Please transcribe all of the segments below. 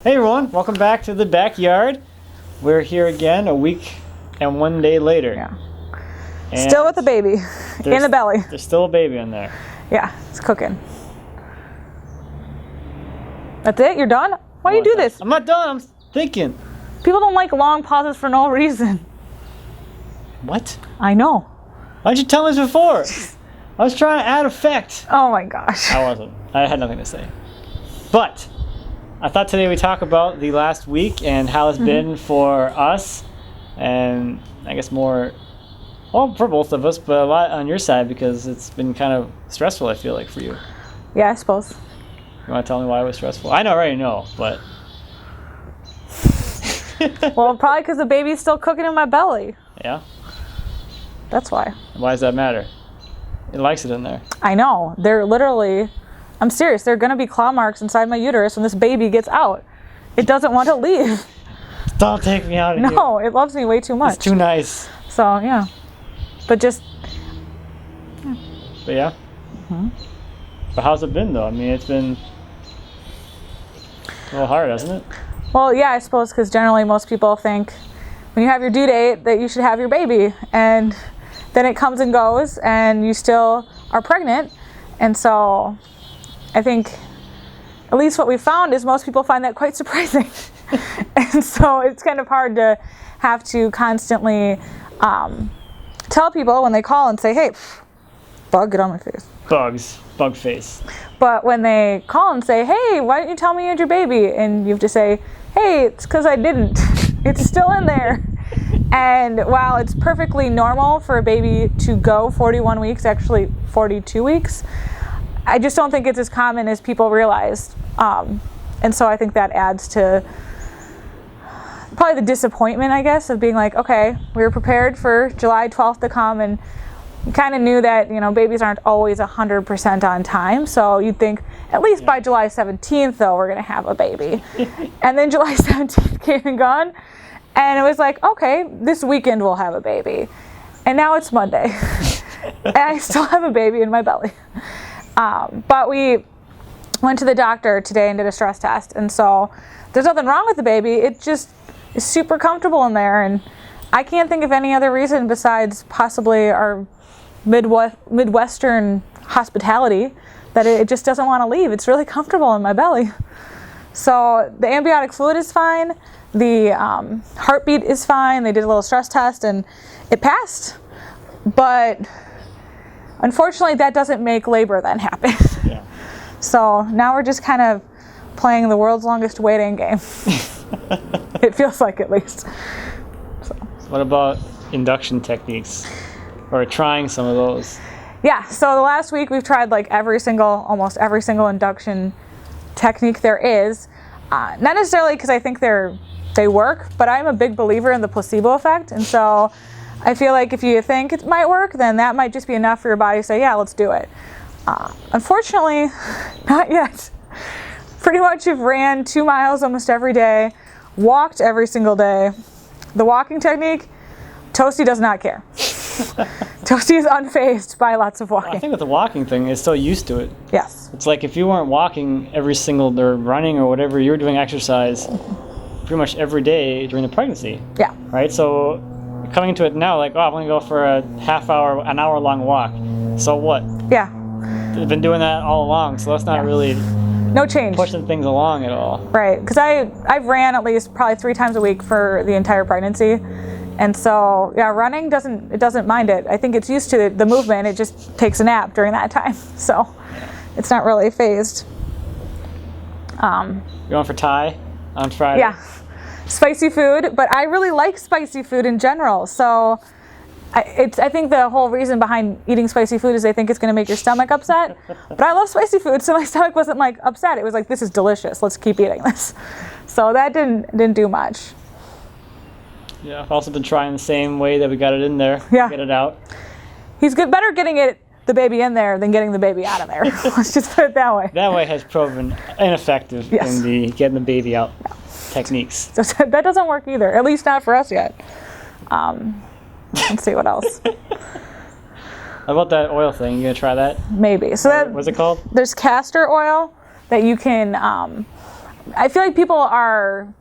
Hey everyone, welcome back to the backyard. We're here again a week and 1 day later. Yeah. And still with a baby in the belly. There's still a baby in there. Yeah, it's cooking. That's it? You're done? Why do you do this? I'm not done, I'm thinking. People don't like long pauses for no reason. What? I know. Why'd you tell me this before? I was trying to add effect. Oh my gosh. I wasn't. I had nothing to say. But I thought today we'd talk about the last week and how it's been for us, and I guess more, well, for both of us, but a lot on your side because it's been kind of stressful, I feel like, for you. Yeah, I suppose. You want to tell me why it was stressful? I already know, but... Well, probably because the baby's still cooking in my belly. Yeah? That's why. Why does that matter? It likes it in there. I know. They're literally... I'm serious. There are going to be claw marks inside my uterus when this baby gets out. It doesn't want to leave. Don't take me out of here. No, it loves me way too much. It's too nice. So, yeah. But just... But yeah? But how's it been, though? I mean, it's been a little hard, hasn't it? Well, yeah, I suppose, because generally most people think when you have your due date that you should have your baby. And then it comes and goes, and you still are pregnant. And so... I think at least what we found is most people find that quite surprising. And so it's kind of hard to have to constantly tell people when they call and say, hey, bug, get on my face. Bug face. But when they call and say, hey, why didn't you tell me you had your baby? And you have to say, hey, it's because I didn't. It's still in there. And while it's perfectly normal for a baby to go 41 weeks, actually 42 weeks, I just don't think it's as common as people realize. And so I think that adds to probably the disappointment, I guess, of being like, okay, we were prepared for July 12th to come, and you kind of knew that, you know, babies aren't always 100% on time. So you'd think at least by July 17th, though, we're going to have a baby. And then July 17th came and gone. And it was like, okay, this weekend we'll have a baby. And now it's Monday. And I still have a baby in my belly. But we went to the doctor today and did a stress test, and so there's nothing wrong with the baby. It just is super comfortable in there, and I can't think of any other reason besides possibly our Midwestern hospitality that it just doesn't want to leave. It's really comfortable in my belly. So the amniotic fluid is fine. The heartbeat is fine. They did a little stress test, and it passed. But unfortunately, that doesn't make labor then happen. Yeah. So now we're just kind of playing the world's longest waiting game. It feels like, at least. So. What about induction techniques? Or trying some of those? Yeah, so the last week we've tried like almost every single induction technique there is. Not necessarily because I think they work, but I'm a big believer in the placebo effect. And so I feel like if you think it might work, then that might just be enough for your body to say, yeah, let's do it. Unfortunately, not yet. Pretty much have ran 2 miles almost every day, walked every single day. The walking technique, Toasty does not care. Toasty is unfazed by lots of walking. I think with the walking thing, it's so used to it. Yes. It's like if you weren't walking or running or whatever, you were doing exercise pretty much every day during the pregnancy. Yeah. Right? So coming into it now, like, oh, I'm going to go for a an hour long walk. So what? Yeah. I've been doing that all along, so that's not really no change. Pushing things along at all. Right, because I've ran at least probably 3 times a week for the entire pregnancy. And so, yeah, running doesn't mind it. I think it's used to the movement. It just takes a nap during that time. So it's not really phased. You going for Thai on Friday? Yeah. Spicy food, but I really like spicy food in general. So I think the whole reason behind eating spicy food is they think it's going to make your stomach upset. But I love spicy food, so my stomach wasn't like upset. It was like, this is delicious. Let's keep eating this. So that didn't do much. Yeah, I've also been trying the same way that we got it in there. Yeah. Get it out. He's better getting the baby in there than getting the baby out of there. Let's just put it that way. That way has proven ineffective in the getting the baby out techniques. So that doesn't work either, at least not for us yet. Let's see what else. How about that oil thing? You gonna try that? Maybe. So what's it called? There's castor oil that you can I feel like people are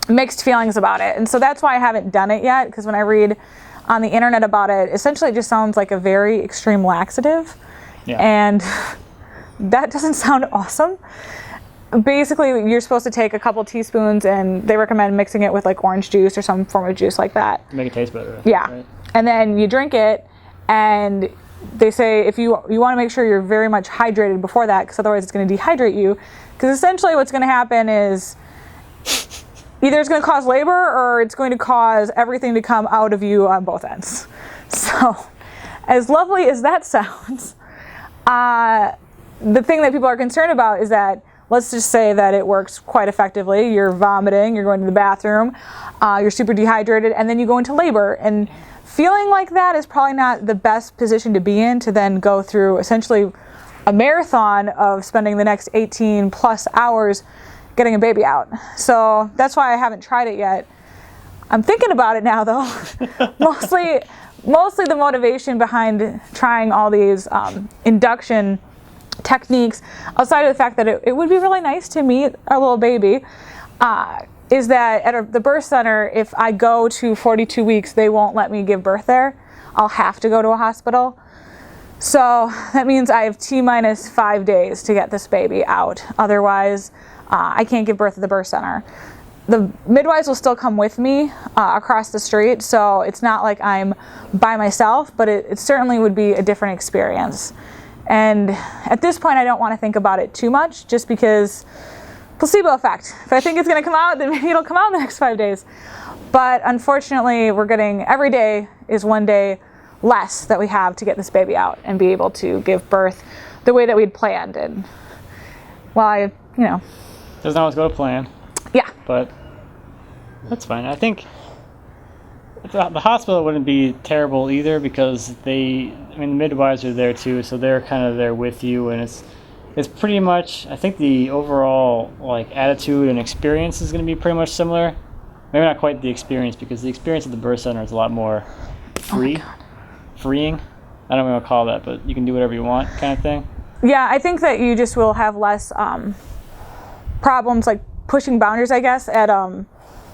mixed feelings about it. And so that's why I haven't done it yet, because when I read on the internet about it, essentially it just sounds like a very extreme laxative. Yeah. And that doesn't sound awesome. Basically, you're supposed to take a couple teaspoons, and they recommend mixing it with like orange juice or some form of juice like that. To make it taste better. Yeah. Right? And then you drink it, and they say if you want to make sure you're very much hydrated before that, because otherwise it's going to dehydrate you. Because essentially what's going to happen is either it's going to cause labor or it's going to cause everything to come out of you on both ends. So, as lovely as that sounds, the thing that people are concerned about is that, let's just say that it works quite effectively. You're vomiting, you're going to the bathroom, you're super dehydrated, and then you go into labor. And feeling like that is probably not the best position to be in, to then go through essentially a marathon of spending the next 18 plus hours getting a baby out. So that's why I haven't tried it yet. I'm thinking about it now, though. mostly the motivation behind trying all these induction techniques, outside of the fact that it would be really nice to meet our little baby, is that at the birth center, if I go to 42 weeks, they won't let me give birth there. I'll have to go to a hospital. So that means I have T-minus 5 days to get this baby out. Otherwise, I can't give birth at the birth center. The midwives will still come with me across the street, so it's not like I'm by myself, but it certainly would be a different experience. And at this point, I don't want to think about it too much, just because placebo effect. If I think it's going to come out, then maybe it'll come out in the next 5 days. But unfortunately, we're getting, every day is one day less that we have to get this baby out and be able to give birth the way that we'd planned. And well, doesn't always go to plan. Yeah. But that's fine. I think the hospital wouldn't be terrible either, because the midwives are there too, so they're kind of there with you, and it's pretty much, I think the overall like attitude and experience is going to be pretty much similar. Maybe not quite the experience, because the experience at the birth center is a lot more freeing. I don't know what to call that, but you can do whatever you want, kind of thing. Yeah, I think that you just will have less problems like pushing boundaries, I guess. At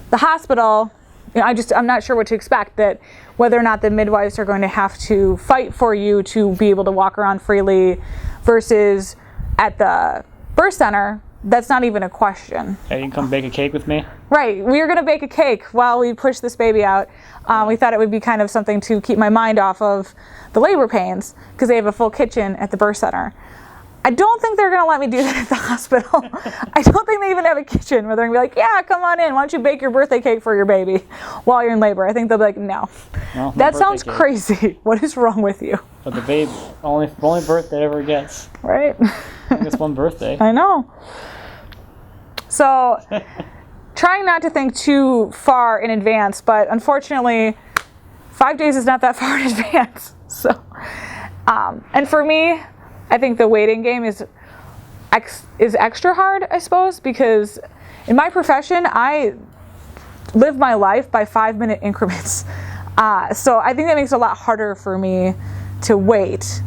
the hospital, I'm not sure what to expect, that whether or not the midwives are going to have to fight for you to be able to walk around freely, versus at the birth center, that's not even a question. Hey, you can come bake a cake with me? Right, we were going to bake a cake while we push this baby out. We thought it would be kind of something to keep my mind off of the labor pains, because they have a full kitchen at the birth center. I don't think they're going to let me do that at the hospital. I don't think they even have a kitchen where they're going to be like, yeah, come on in. Why don't you bake your birthday cake for your baby while you're in labor? I think they'll be like, no. That sounds crazy. What is wrong with you? But the babe, only birthday it ever gets. Right? I think it's one birthday. I know. So, trying not to think too far in advance, but unfortunately, 5 days is not that far in advance. So, and for me, I think the waiting game is extra hard, I suppose, because in my profession, I live my life by 5-minute increments. So I think that makes it a lot harder for me to wait.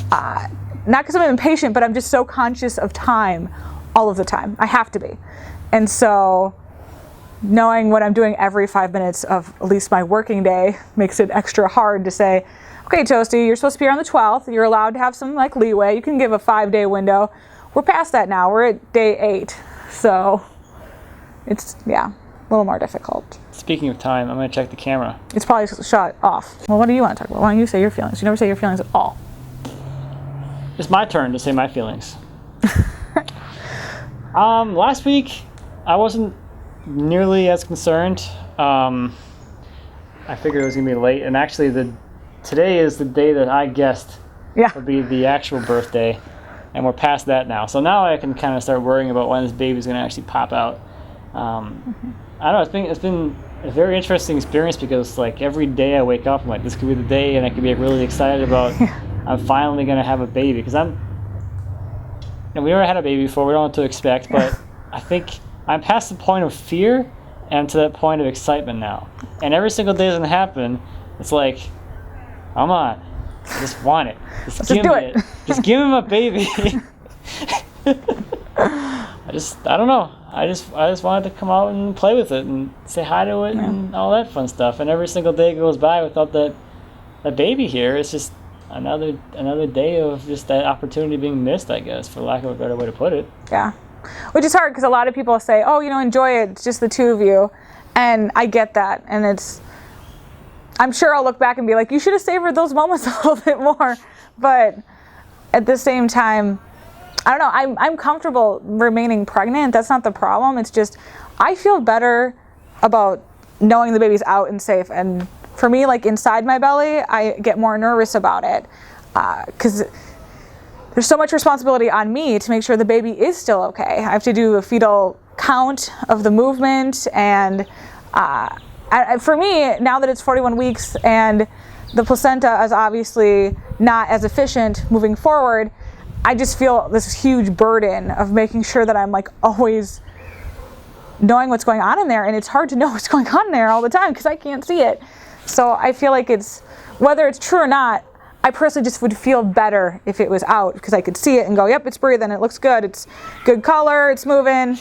Not because I'm impatient, but I'm just so conscious of time all of the time. I have to be. And so knowing what I'm doing every 5 minutes of at least my working day makes it extra hard to say, okay, Toasty, you're supposed to be here on the 12th. You're allowed to have some like leeway. You can give a 5-day window. We're past that now. We're at day 8. So it's, a little more difficult. Speaking of time, I'm going to check the camera. It's probably shut off. Well, what do you want to talk about? Why don't you say your feelings? You never say your feelings at all. It's my turn to say my feelings. Last week, I wasn't nearly as concerned. I figured it was going to be late, and actually today is the day that I guessed would be the actual birthday, and we're past that now. So now I can kind of start worrying about when this baby's going to actually pop out. I don't know, it's been a very interesting experience, because like every day I wake up, I'm like, this could be the day, and I could be really excited about I'm finally going to have a baby, because we never had a baby before, we don't know what to expect, but I think I'm past the point of fear and to that point of excitement now. And every single day it's going to happen, it's like, come on, I just want it. Just give me it. Just give me my baby. I don't know. I just wanted to come out and play with it and say hi to it and all that fun stuff. And every single day goes by without that baby here. It's just another day of just that opportunity being missed, I guess, for lack of a better way to put it. Yeah. Which is hard because a lot of people say, oh, enjoy it. It's just the two of you. And I get that. And I'm sure I'll look back and be like, you should have savored those moments a little bit more. But at the same time, I don't know. I'm comfortable remaining pregnant. That's not the problem. It's just I feel better about knowing the baby's out and safe. And for me, like inside my belly, I get more nervous about it because there's so much responsibility on me to make sure the baby is still okay. I have to do a fetal count of the movement. And for me, now that it's 41 weeks and the placenta is obviously not as efficient moving forward, I just feel this huge burden of making sure that I'm like always knowing what's going on in there, and it's hard to know what's going on in there all the time because I can't see it. So I feel like whether it's true or not, I personally just would feel better if it was out because I could see it and go, yep, it's breathing, it looks good, it's good color, it's moving.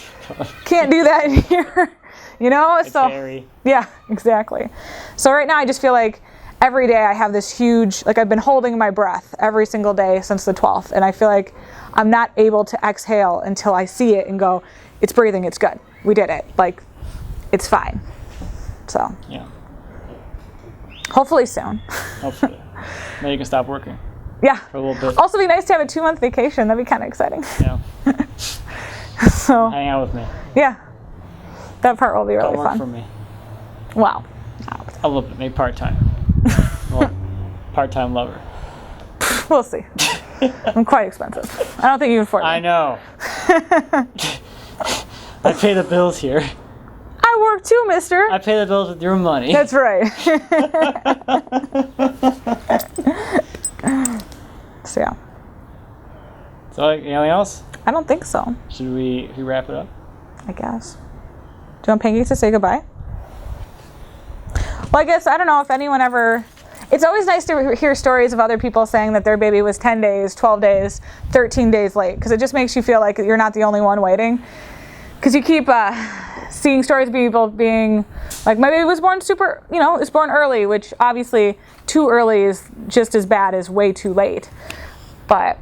Can't do that in here, It's so hairy. Yeah, exactly. So right now I just feel like every day I have this huge, like I've been holding my breath every single day since the 12th. And I feel like I'm not able to exhale until I see it and go, it's breathing, it's good. We did it. Like, it's fine. So. Yeah. Hopefully soon. Hopefully. Now you can stop working. Yeah. For a little bit. Also be nice to have a 2-month vacation. That'd be kind of exciting. Yeah. So. Hang out with me. Yeah. That part will be really Don't work fun. for me. Wow. A little bit, maybe part-time. Well, part-time lover. We'll see. I'm quite expensive. I don't think you can afford me. I know. I pay the bills here. I work too, mister. I pay the bills with your money. That's right. So yeah. So anything else? I don't think so. Should we wrap it up? I guess. Do you want Pancakes to say goodbye? Well, I guess, I don't know if anyone ever... It's always nice to hear stories of other people saying that their baby was 10 days, 12 days, 13 days late, because it just makes you feel like you're not the only one waiting. Because you keep seeing stories of people being like, my baby was born super, was born early, which obviously too early is just as bad as way too late. But,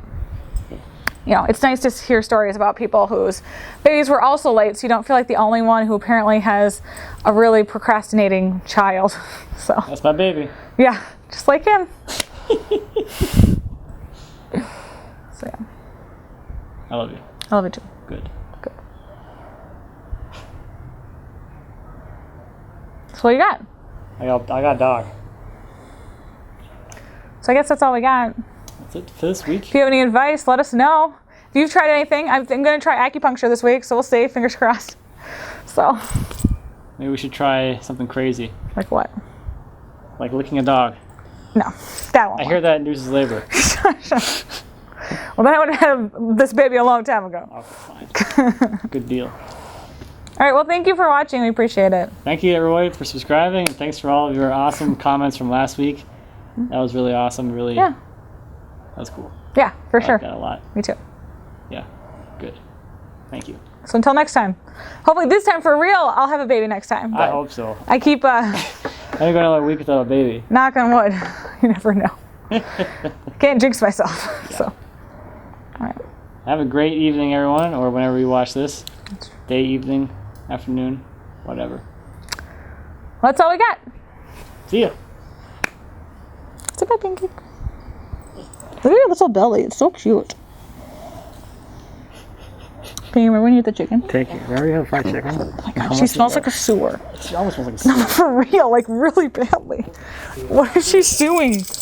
it's nice to hear stories about people whose babies were also late, so you don't feel like the only one who apparently has a really procrastinating child. So That's my baby. yeah, just like him. So yeah. I love you. I love it too. Good. Good. So what you got? I got a dog. So I guess that's all we got. That's it for this week. If you have any advice, let us know. If you've tried anything, I'm going to try acupuncture this week, so we'll see. Fingers crossed. So. Maybe we should try something crazy. Like what? Like licking a dog. No, that won't. I hear that induces labor. Well, then I would have had this baby a long time ago. Okay, fine. Good deal. All right, well, thank you for watching. We appreciate it. Thank you, everybody, for subscribing, and thanks for all of your awesome comments from last week. That was really awesome. Really, Yeah. That was cool. Yeah, for I sure. like that a lot. Me too. Yeah, good. Thank you. So until next time. Hopefully this time for real, I'll have a baby next time. I hope so. I keep I'm going another week without a baby. knock on wood. You never know. Can't jinx myself. Yeah. So, all right. Have a great evening, everyone, or whenever you watch this. Day, evening, afternoon, whatever. Well, that's all we got. See ya. Say bye, Pinky. Look at your little belly. It's so cute. Can you remember when you ate the chicken? Take it. Remember you have fried chicken? Oh my god, she smells like a sewer. She almost smells like a No, for real, like really badly. What is she doing?